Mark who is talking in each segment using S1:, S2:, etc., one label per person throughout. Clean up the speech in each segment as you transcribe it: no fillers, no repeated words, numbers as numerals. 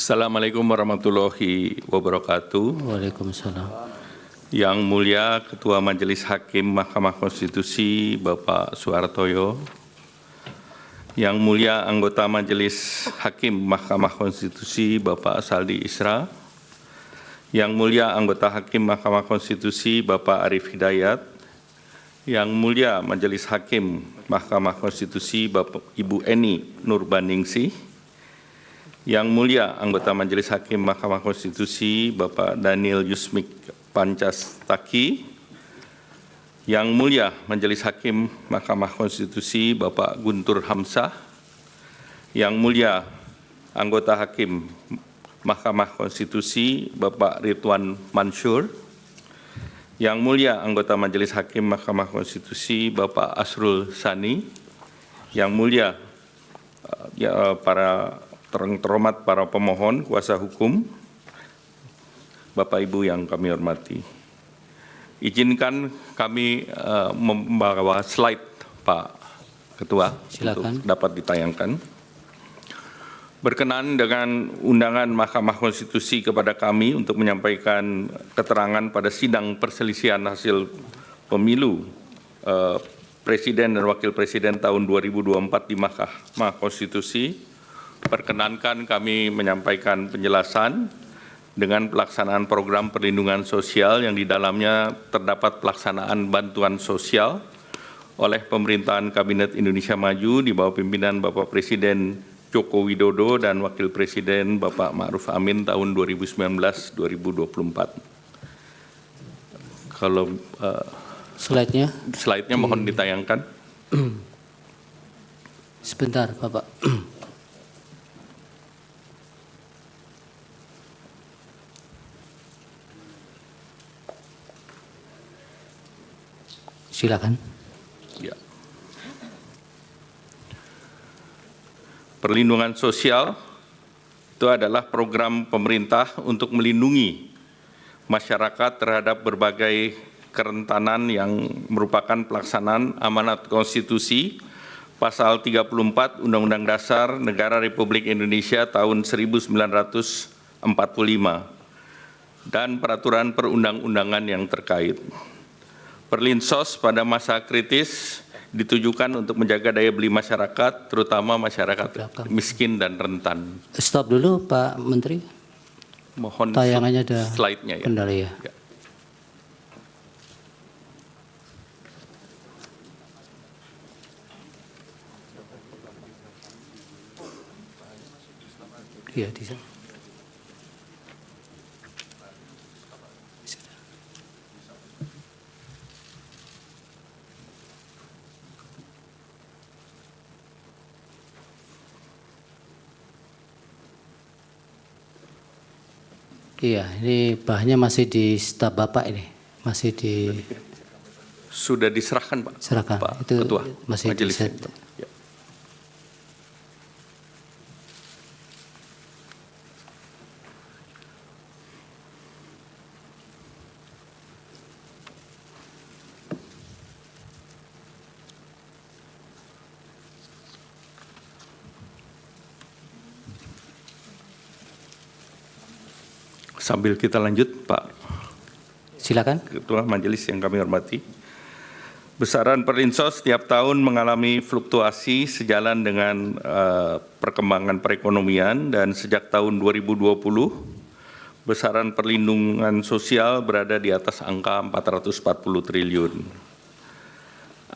S1: Assalamualaikum warahmatullahi wabarakatuh.
S2: Waalaikumsalam.
S1: Yang mulia Ketua Majelis Hakim Mahkamah Konstitusi Bapak Suhartoyo, yang mulia anggota Majelis Hakim Mahkamah Konstitusi Bapak Saldi Isra, yang mulia anggota Hakim Mahkamah Konstitusi Bapak Arif Hidayat, yang mulia Majelis Hakim Mahkamah Konstitusi Bapak Ibu Eni Nurbaningsih, yang mulia anggota Majelis Hakim Mahkamah Konstitusi Bapak Daniel Yusmik Pancastaki, yang mulia Majelis Hakim Mahkamah Konstitusi Bapak Guntur Hamzah, yang mulia anggota Hakim Mahkamah Konstitusi Bapak Ridwan Mansur, yang mulia anggota Majelis Hakim Mahkamah Konstitusi Bapak Asrul Sani, yang mulia terhormat para pemohon, kuasa hukum, Bapak Ibu yang kami hormati. Izinkan kami membawa slide Pak Ketua.
S2: Silakan.
S1: Untuk dapat ditayangkan. Berkenan dengan undangan Mahkamah Konstitusi kepada kami untuk menyampaikan keterangan pada sidang perselisihan hasil pemilu Presiden dan Wakil Presiden tahun 2024 di Mahkamah Konstitusi. Perkenankan kami menyampaikan penjelasan dengan pelaksanaan program perlindungan sosial yang di dalamnya terdapat pelaksanaan bantuan sosial oleh pemerintahan Kabinet Indonesia Maju di bawah pimpinan Bapak Presiden Joko Widodo dan Wakil Presiden Bapak Ma'ruf Amin tahun 2019-2024. Kalau slide-nya mohon ditayangkan.
S2: Sebentar, Bapak. Silakan.
S1: Ya. Perlindungan sosial itu adalah program pemerintah untuk melindungi masyarakat terhadap berbagai kerentanan yang merupakan pelaksanaan amanat konstitusi pasal 34 Undang-Undang Dasar Negara Republik Indonesia tahun 1945 dan peraturan perundang-undangan yang terkait. Perlinsos pada masa kritis ditujukan untuk menjaga daya beli masyarakat, terutama masyarakat miskin dan rentan.
S2: Stop dulu, Pak Menteri.
S1: Mohon
S2: tayangannya ada
S1: slide-nya ya.
S2: Kendali ya. Iya, di sana. Iya, ini bahannya masih di staf Bapak ini, masih di.
S1: Sudah diserahkan Pak.
S2: Serahkan.
S1: Pak
S2: Itu
S1: Ketua
S2: masih
S1: Majelis.
S2: di
S1: Ya. Sambil kita lanjut, Pak
S2: Silakan.
S1: Ketua Majelis yang kami hormati. Besaran perlinsos setiap tahun mengalami fluktuasi sejalan dengan perkembangan perekonomian dan sejak tahun 2020 besaran perlindungan sosial berada di atas angka 440 triliun.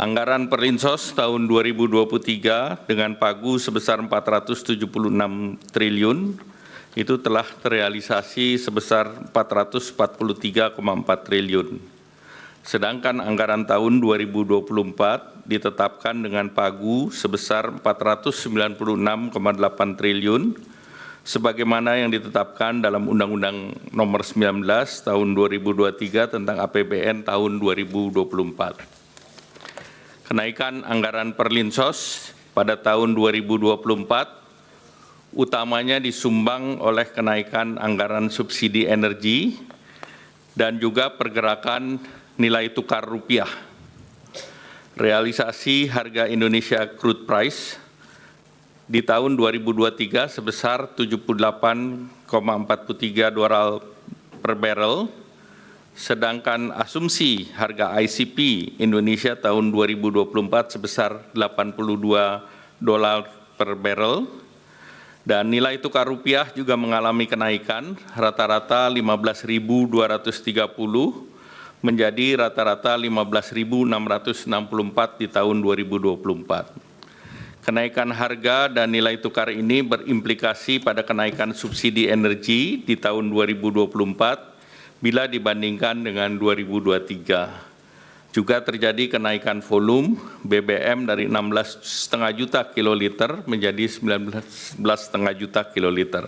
S1: Anggaran perlinsos tahun 2023 dengan pagu sebesar 476 triliun itu telah terrealisasi sebesar 443,4 triliun. Sedangkan anggaran tahun 2024 ditetapkan dengan pagu sebesar 496,8 triliun, sebagaimana yang ditetapkan dalam Undang-Undang Nomor 19 Tahun 2023 tentang APBN tahun 2024. Kenaikan anggaran perlinsos pada tahun 2024 utamanya disumbang oleh kenaikan anggaran subsidi energi dan juga pergerakan nilai tukar rupiah. Realisasi harga Indonesia crude price di tahun 2023 sebesar 78,43 dolar per barrel, sedangkan asumsi harga ICP Indonesia tahun 2024 sebesar 82 dolar per barrel, dan nilai tukar rupiah juga mengalami kenaikan rata-rata 15.230 menjadi rata-rata 15.664 di tahun 2024. Kenaikan harga dan nilai tukar ini berimplikasi pada kenaikan subsidi energi di tahun 2024 bila dibandingkan dengan 2023. Juga terjadi kenaikan volume BBM dari 16,5 juta kiloliter menjadi 19,5 juta kiloliter.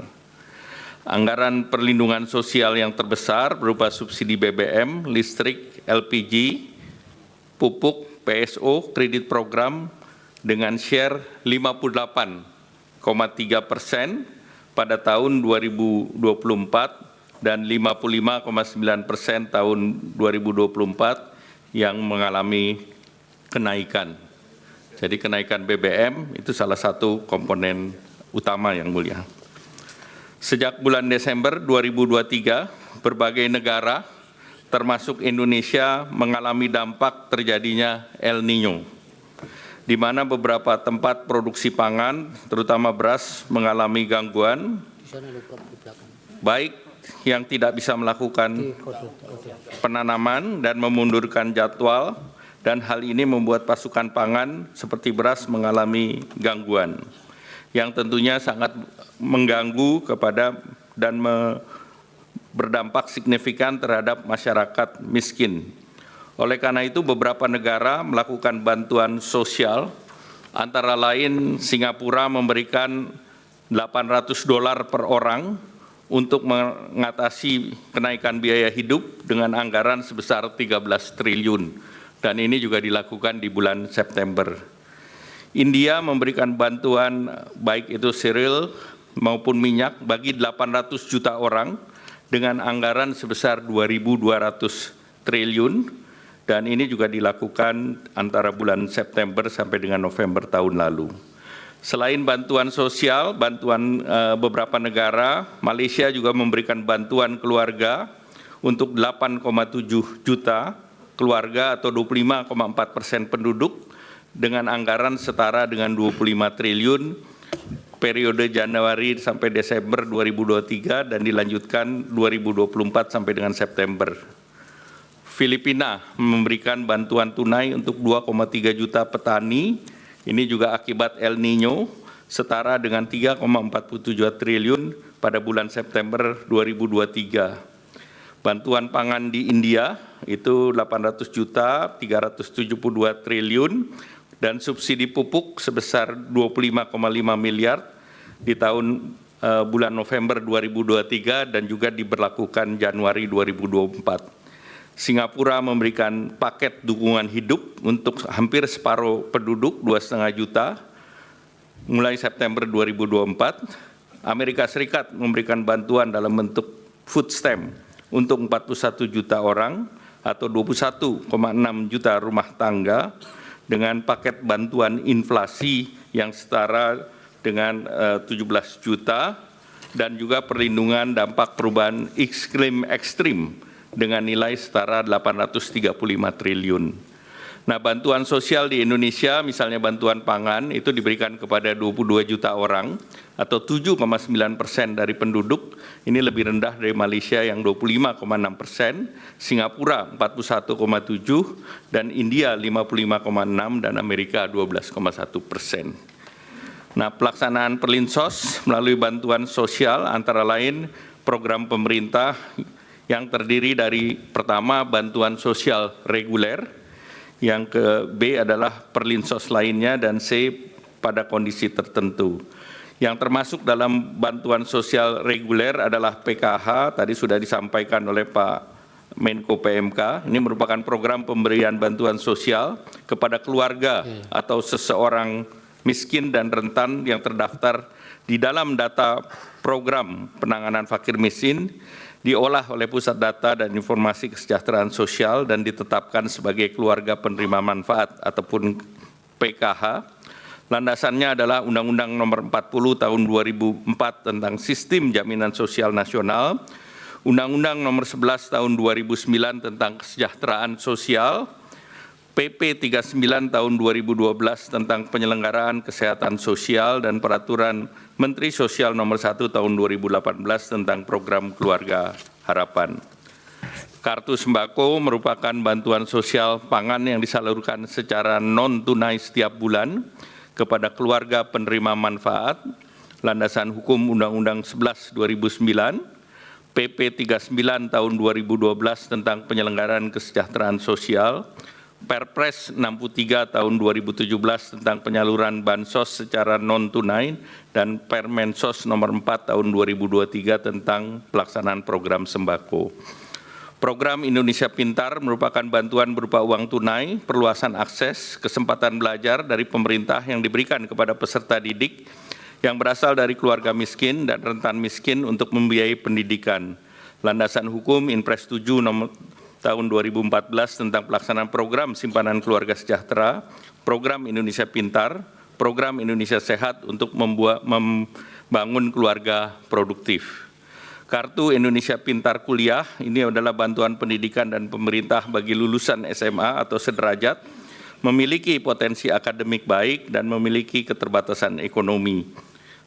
S1: Anggaran perlindungan sosial yang terbesar berupa subsidi BBM, listrik, LPG, pupuk, PSO, kredit program dengan share 58,3% pada tahun 2024 dan 55,9% tahun 2024 yang mengalami kenaikan. Jadi kenaikan BBM itu salah satu komponen utama yang mulia. Sejak bulan Desember 2023, berbagai negara termasuk Indonesia mengalami dampak terjadinya El Niño, di mana beberapa tempat produksi pangan, terutama beras, mengalami gangguan, baik yang tidak bisa melakukan penanaman dan memundurkan jadwal, dan hal ini membuat pasokan pangan seperti beras mengalami gangguan, yang tentunya sangat mengganggu kepada dan berdampak signifikan terhadap masyarakat miskin. Oleh karena itu, beberapa negara melakukan bantuan sosial, antara lain Singapura memberikan $800 per orang untuk mengatasi kenaikan biaya hidup dengan anggaran sebesar 13 triliun, dan ini juga dilakukan di bulan September. India memberikan bantuan baik itu cereal maupun minyak bagi 800 juta orang dengan anggaran sebesar 2.200 triliun, dan ini juga dilakukan antara bulan September sampai dengan November tahun lalu. Selain bantuan sosial, bantuan beberapa negara, Malaysia juga memberikan bantuan keluarga untuk 8,7 juta keluarga atau 25,4% penduduk dengan anggaran setara dengan 25 triliun periode Januari sampai Desember 2023 dan dilanjutkan 2024 sampai dengan September. Filipina memberikan bantuan tunai untuk 2,3 juta petani, ini juga akibat El Niño, setara dengan 3,47 triliun pada bulan September 2023. Bantuan pangan di India itu 800 juta, 372 triliun, dan subsidi pupuk sebesar 25,5 miliar di tahun bulan November 2023 dan juga diberlakukan Januari 2024. Singapura memberikan paket dukungan hidup untuk hampir separuh penduduk 2,5 juta mulai September 2024. Amerika Serikat memberikan bantuan dalam bentuk food stamp untuk 41 juta orang atau 21,6 juta rumah tangga dengan paket bantuan inflasi yang setara dengan 17 juta dan juga perlindungan dampak perubahan iklim ekstrim dengan nilai setara 835 triliun. Nah, bantuan sosial di Indonesia, misalnya bantuan pangan, itu diberikan kepada 22 juta orang atau 7,9% dari penduduk. Ini lebih rendah dari Malaysia yang 25,6%, Singapura 41,7%, dan India 55,6%, dan Amerika 12,1%. Nah, pelaksanaan Perlinsos melalui bantuan sosial antara lain program pemerintah yang terdiri dari pertama bantuan sosial reguler, yang ke B adalah perlinsos lainnya, dan C pada kondisi tertentu. Yang termasuk dalam bantuan sosial reguler adalah PKH, tadi sudah disampaikan oleh Pak Menko PMK, ini merupakan program pemberian bantuan sosial kepada keluarga atau seseorang miskin dan rentan yang terdaftar di dalam data program penanganan fakir miskin, diolah oleh Pusat Data dan Informasi Kesejahteraan Sosial dan ditetapkan sebagai keluarga penerima manfaat ataupun PKH. Landasannya adalah Undang-Undang Nomor 40 Tahun 2004 tentang Sistem Jaminan Sosial Nasional, Undang-Undang Nomor 11 Tahun 2009 tentang Kesejahteraan Sosial, PP 39 Tahun 2012 tentang Penyelenggaraan Kesehatan Sosial, dan Peraturan Menteri Sosial Nomor 1 Tahun 2018 tentang Program Keluarga Harapan. Kartu sembako merupakan bantuan sosial pangan yang disalurkan secara non-tunai setiap bulan kepada keluarga penerima manfaat, landasan hukum Undang-Undang 11 2009, PP 39 Tahun 2012 tentang Penyelenggaraan Kesejahteraan Sosial, Perpres 63 Tahun 2017 tentang penyaluran bansos secara non-tunai, dan Permensos Nomor 4 Tahun 2023 tentang pelaksanaan program sembako. Program Indonesia Pintar merupakan bantuan berupa uang tunai, perluasan akses, kesempatan belajar dari pemerintah yang diberikan kepada peserta didik yang berasal dari keluarga miskin dan rentan miskin untuk membiayai pendidikan. Landasan hukum Inpres 7 Nomor Tahun 2014 tentang pelaksanaan program simpanan keluarga sejahtera, Program Indonesia Pintar, Program Indonesia Sehat untuk membangun keluarga produktif. Kartu Indonesia Pintar Kuliah ini adalah bantuan pendidikan dan pemerintah bagi lulusan SMA atau sederajat, memiliki potensi akademik baik dan memiliki keterbatasan ekonomi.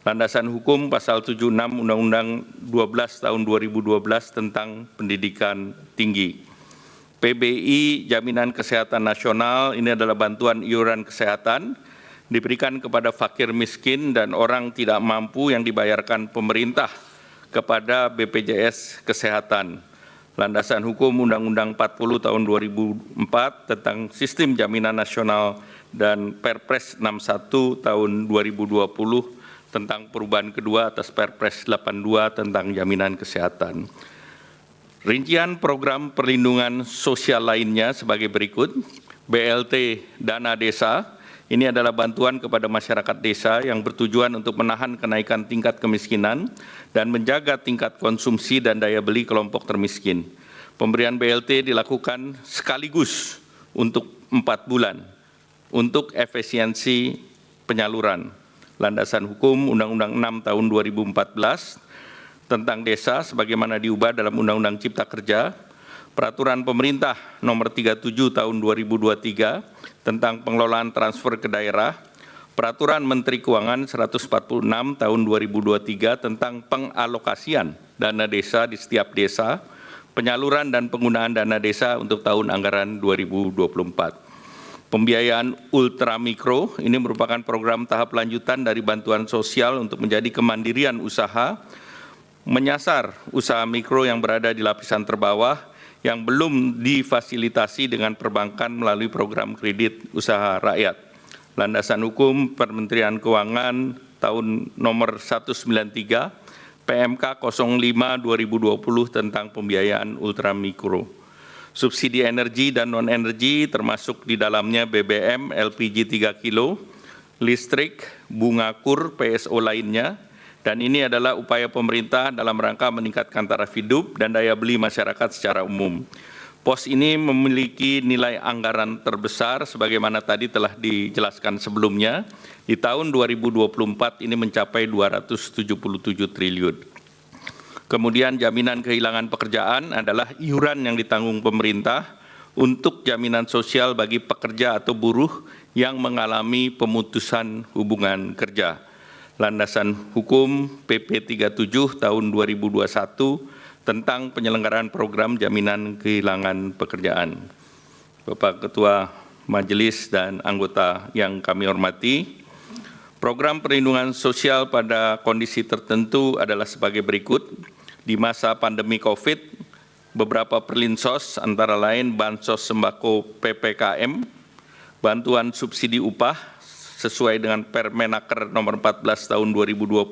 S1: Landasan hukum Pasal 76 Undang-Undang 12 Tahun 2012 tentang Pendidikan Tinggi. PBI Jaminan Kesehatan Nasional ini adalah bantuan iuran kesehatan diberikan kepada fakir miskin dan orang tidak mampu yang dibayarkan pemerintah kepada BPJS Kesehatan. Landasan hukum Undang-Undang 40 Tahun 2004 tentang Sistem Jaminan Nasional dan Perpres 61 Tahun 2020 tentang perubahan kedua atas Perpres 82 tentang jaminan kesehatan. Rincian program perlindungan sosial lainnya sebagai berikut. BLT Dana Desa, ini adalah bantuan kepada masyarakat desa yang bertujuan untuk menahan kenaikan tingkat kemiskinan dan menjaga tingkat konsumsi dan daya beli kelompok termiskin. Pemberian BLT dilakukan sekaligus untuk 4 bulan untuk efisiensi penyaluran. Landasan hukum Undang-Undang 6 Tahun 2014 tentang desa sebagaimana diubah dalam Undang-Undang Cipta Kerja, Peraturan Pemerintah Nomor 37 Tahun 2023 tentang pengelolaan transfer ke daerah, Peraturan Menteri Keuangan 146 Tahun 2023 tentang pengalokasian dana desa di setiap desa, penyaluran dan penggunaan dana desa untuk tahun anggaran 2024. Pembiayaan ultramikro ini merupakan program tahap lanjutan dari bantuan sosial untuk menjadi kemandirian usaha, menyasar usaha mikro yang berada di lapisan terbawah yang belum difasilitasi dengan perbankan melalui program kredit usaha rakyat. Landasan hukum Kementerian Keuangan tahun nomor 193 PMK 05 2020 tentang pembiayaan ultramikro. Subsidi energi dan non-energi termasuk di dalamnya BBM, LPG 3 kilo, listrik, bunga kur, PSO lainnya, dan ini adalah upaya pemerintah dalam rangka meningkatkan taraf hidup dan daya beli masyarakat secara umum. Pos ini memiliki nilai anggaran terbesar sebagaimana tadi telah dijelaskan sebelumnya. Di tahun 2024 ini mencapai 277 triliun. Kemudian jaminan kehilangan pekerjaan adalah iuran yang ditanggung pemerintah untuk jaminan sosial bagi pekerja atau buruh yang mengalami pemutusan hubungan kerja. Landasan hukum PP 37 tahun 2021 tentang penyelenggaraan program jaminan kehilangan pekerjaan. Bapak Ketua Majelis dan anggota yang kami hormati, program perlindungan sosial pada kondisi tertentu adalah sebagai berikut. Di masa pandemi COVID, beberapa perlinsos antara lain bansos sembako PPKM, bantuan subsidi upah, sesuai dengan Permenaker nomor 14 tahun 2020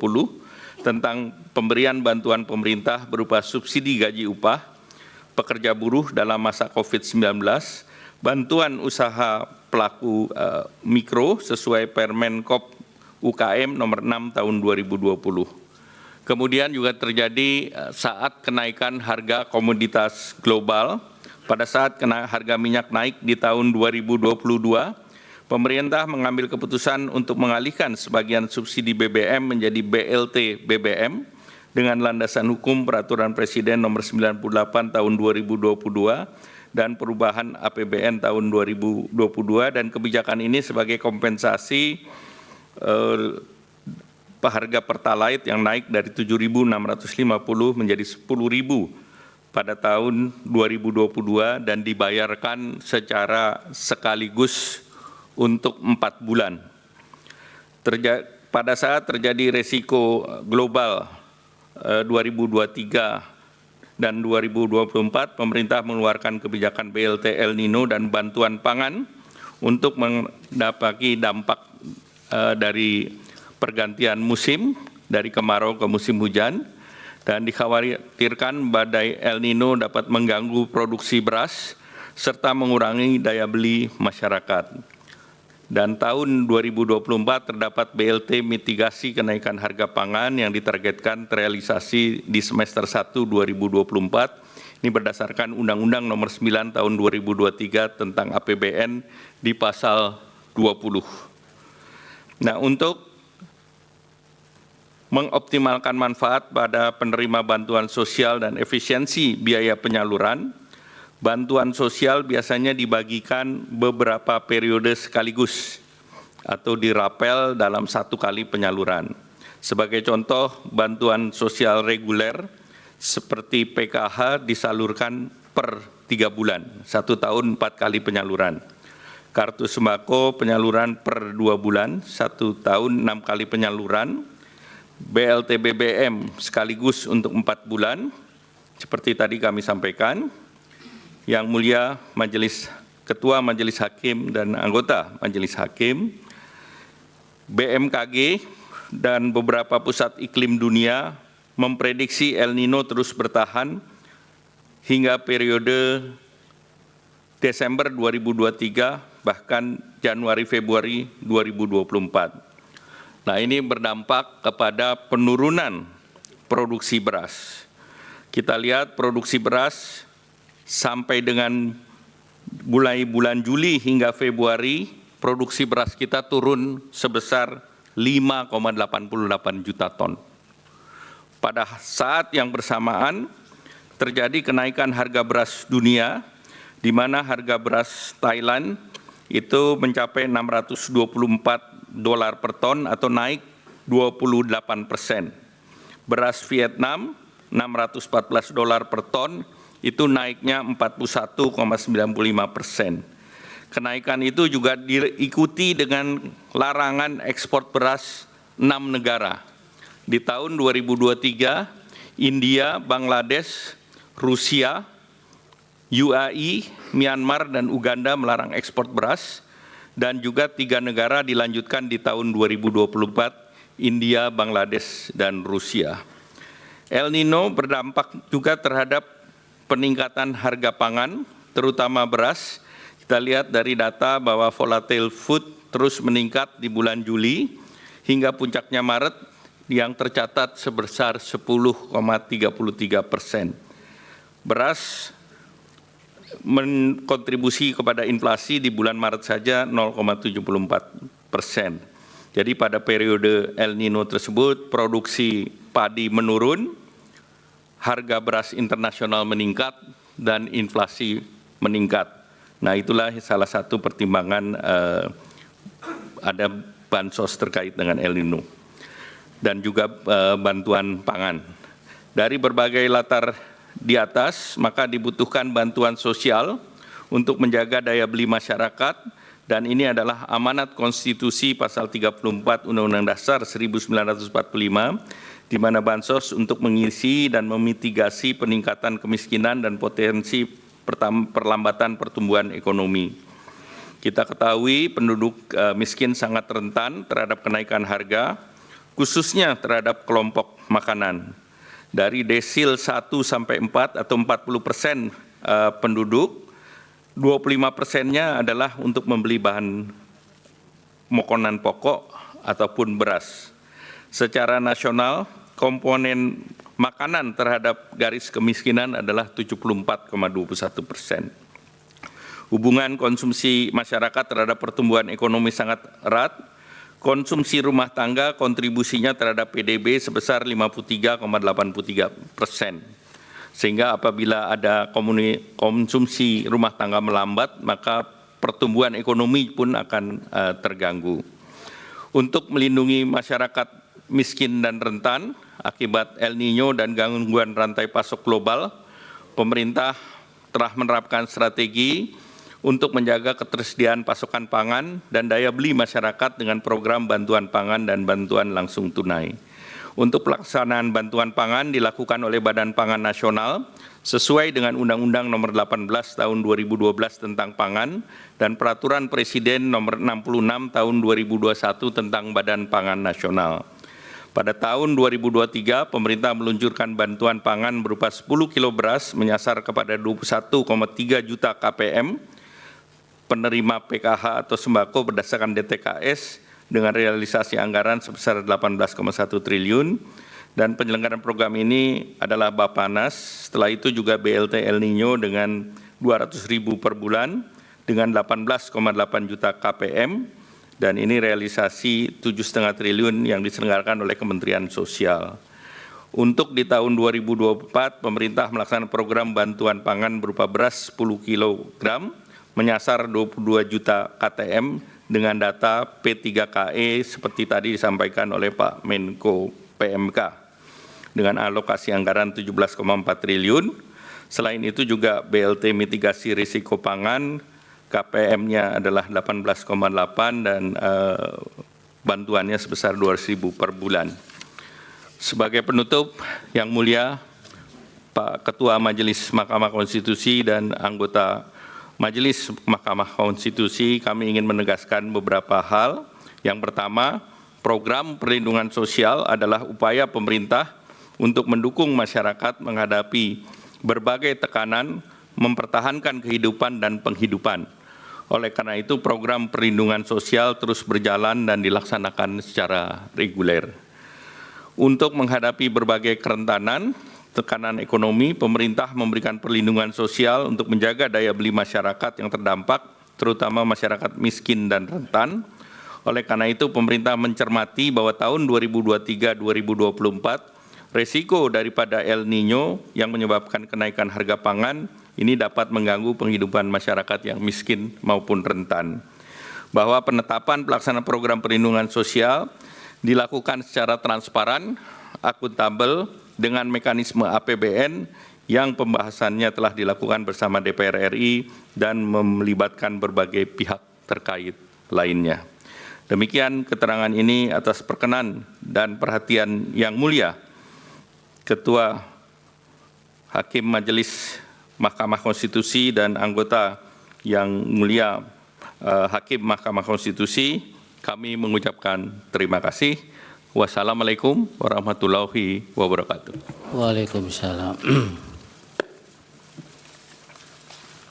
S1: tentang pemberian bantuan pemerintah berupa subsidi gaji upah, pekerja buruh dalam masa COVID-19, bantuan usaha pelaku mikro sesuai Permenkop UKM nomor 6 tahun 2020. Kemudian juga terjadi saat kenaikan harga komoditas global, pada saat harga minyak naik di tahun 2022, pemerintah mengambil keputusan untuk mengalihkan sebagian subsidi BBM menjadi BLT BBM dengan landasan hukum Peraturan Presiden Nomor 98 Tahun 2022 dan perubahan APBN tahun 2022, dan kebijakan ini sebagai kompensasi harga Pertalite yang naik dari 7.650 menjadi 10.000 pada tahun 2022 dan dibayarkan secara sekaligus untuk 4 bulan. Pada saat terjadi resiko global 2023 dan 2024, pemerintah mengeluarkan kebijakan BLT El Nino dan bantuan pangan untuk mendapati dampak dari pergantian musim dari kemarau ke musim hujan, dan dikhawatirkan badai El Nino dapat mengganggu produksi beras serta mengurangi daya beli masyarakat. Dan tahun 2024 terdapat BLT mitigasi kenaikan harga pangan yang ditargetkan terrealisasi di semester 1 2024. Ini berdasarkan Undang-Undang Nomor 9 Tahun 2023 tentang APBN di pasal 20. Nah, untuk mengoptimalkan manfaat pada penerima bantuan sosial dan efisiensi biaya penyaluran, bantuan sosial biasanya dibagikan beberapa periode sekaligus atau dirapel dalam satu kali penyaluran. Sebagai contoh, bantuan sosial reguler seperti PKH disalurkan per 3 bulan, 1 tahun 4 kali penyaluran. Kartu sembako penyaluran per 2 bulan, 1 tahun 6 kali penyaluran. BLT BBM sekaligus untuk 4 bulan, seperti tadi kami sampaikan. Yang Mulia Ketua Majelis Hakim dan anggota Majelis Hakim, BMKG dan beberapa pusat iklim dunia memprediksi El Nino terus bertahan hingga periode Desember 2023 bahkan Januari-Februari 2024. Nah, ini berdampak kepada penurunan produksi beras. Kita lihat produksi beras sampai dengan mulai bulan Juli hingga Februari, produksi beras kita turun sebesar 5,88 juta ton. Pada saat yang bersamaan, terjadi kenaikan harga beras dunia, di mana harga beras Thailand itu mencapai $624 per ton atau naik 28%. Beras Vietnam $614 per ton, itu naiknya 41,95%. Kenaikan itu juga diikuti dengan larangan ekspor beras 6 negara. Di tahun 2023, India, Bangladesh, Rusia, UAE, Myanmar, dan Uganda melarang ekspor beras, dan juga 3 negara dilanjutkan di tahun 2024, India, Bangladesh, dan Rusia. El Nino berdampak juga terhadap peningkatan harga pangan, terutama beras. Kita lihat dari data bahwa volatile food terus meningkat di bulan Juli hingga puncaknya Maret yang tercatat sebesar 10,33%. Beras menkontribusi kepada inflasi di bulan Maret saja 0,74%. Jadi pada periode El Nino tersebut produksi padi menurun, harga beras internasional meningkat, dan inflasi meningkat. Nah, itulah salah satu pertimbangan ada bansos terkait dengan El Nino dan juga bantuan pangan. Dari berbagai latar di atas, maka dibutuhkan bantuan sosial untuk menjaga daya beli masyarakat, dan ini adalah amanat konstitusi pasal 34 Undang-Undang Dasar 1945, di mana bansos untuk mengisi dan memitigasi peningkatan kemiskinan dan potensi perlambatan pertumbuhan ekonomi. Kita ketahui penduduk miskin sangat rentan terhadap kenaikan harga, khususnya terhadap kelompok makanan. Dari desil 1 sampai 4 atau 40% penduduk, 25%-nya adalah untuk membeli bahan makanan pokok ataupun beras. Secara nasional, komponen makanan terhadap garis kemiskinan adalah 74,21%. Hubungan konsumsi masyarakat terhadap pertumbuhan ekonomi sangat erat. Konsumsi rumah tangga kontribusinya terhadap PDB sebesar 53,83%. Sehingga apabila ada konsumsi rumah tangga melambat, maka pertumbuhan ekonomi pun akan terganggu. Untuk melindungi masyarakat miskin dan rentan akibat El Nino dan gangguan rantai pasok global, pemerintah telah menerapkan strategi untuk menjaga ketersediaan pasokan pangan dan daya beli masyarakat dengan program bantuan pangan dan bantuan langsung tunai. Untuk pelaksanaan bantuan pangan dilakukan oleh Badan Pangan Nasional sesuai dengan Undang-Undang Nomor 18 Tahun 2012 tentang Pangan dan Peraturan Presiden Nomor 66 Tahun 2021 tentang Badan Pangan Nasional. Pada tahun 2023, pemerintah meluncurkan bantuan pangan berupa 10 kilo beras menyasar kepada 21,3 juta KPM penerima PKH atau sembako berdasarkan DTKS dengan realisasi anggaran sebesar 18,1 triliun dan penyelenggaraan program ini adalah Bappenas. Setelah itu juga BLT El Nino dengan 200.000 per bulan dengan 18,8 juta KPM dan ini realisasi 7,5 triliun yang diselenggarakan oleh Kementerian Sosial. Untuk di tahun 2024, pemerintah melaksanakan program bantuan pangan berupa beras 10 kg menyasar 22 juta KTM dengan data P3KE seperti tadi disampaikan oleh Pak Menko PMK dengan alokasi anggaran 17,4 triliun. Selain itu juga BLT mitigasi risiko pangan KPM-nya adalah 18,8 dan bantuannya sebesar 200.000 per bulan. Sebagai penutup, Yang Mulia Pak Ketua Majelis Mahkamah Konstitusi dan anggota Majelis Mahkamah Konstitusi, kami ingin menegaskan beberapa hal. Yang pertama, program perlindungan sosial adalah upaya pemerintah untuk mendukung masyarakat menghadapi berbagai tekanan, mempertahankan kehidupan dan penghidupan. Oleh karena itu, program perlindungan sosial terus berjalan dan dilaksanakan secara reguler. Untuk menghadapi berbagai kerentanan, tekanan ekonomi, pemerintah memberikan perlindungan sosial untuk menjaga daya beli masyarakat yang terdampak, terutama masyarakat miskin dan rentan. Oleh karena itu, pemerintah mencermati bahwa tahun 2023-2024, resiko daripada El Nino yang menyebabkan kenaikan harga pangan ini dapat mengganggu penghidupan masyarakat yang miskin maupun rentan. Bahwa penetapan pelaksanaan program perlindungan sosial dilakukan secara transparan, akuntabel, dengan mekanisme APBN yang pembahasannya telah dilakukan bersama DPR RI dan melibatkan berbagai pihak terkait lainnya. Demikian keterangan ini atas perkenan dan perhatian Yang Mulia Ketua Hakim Majelis Mahkamah Konstitusi dan anggota Yang Mulia Hakim Mahkamah Konstitusi, kami mengucapkan terima kasih. Wassalamualaikum warahmatullahi wabarakatuh.
S2: Waalaikumsalam.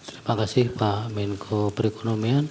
S2: Terima kasih Pak Menko Perekonomian.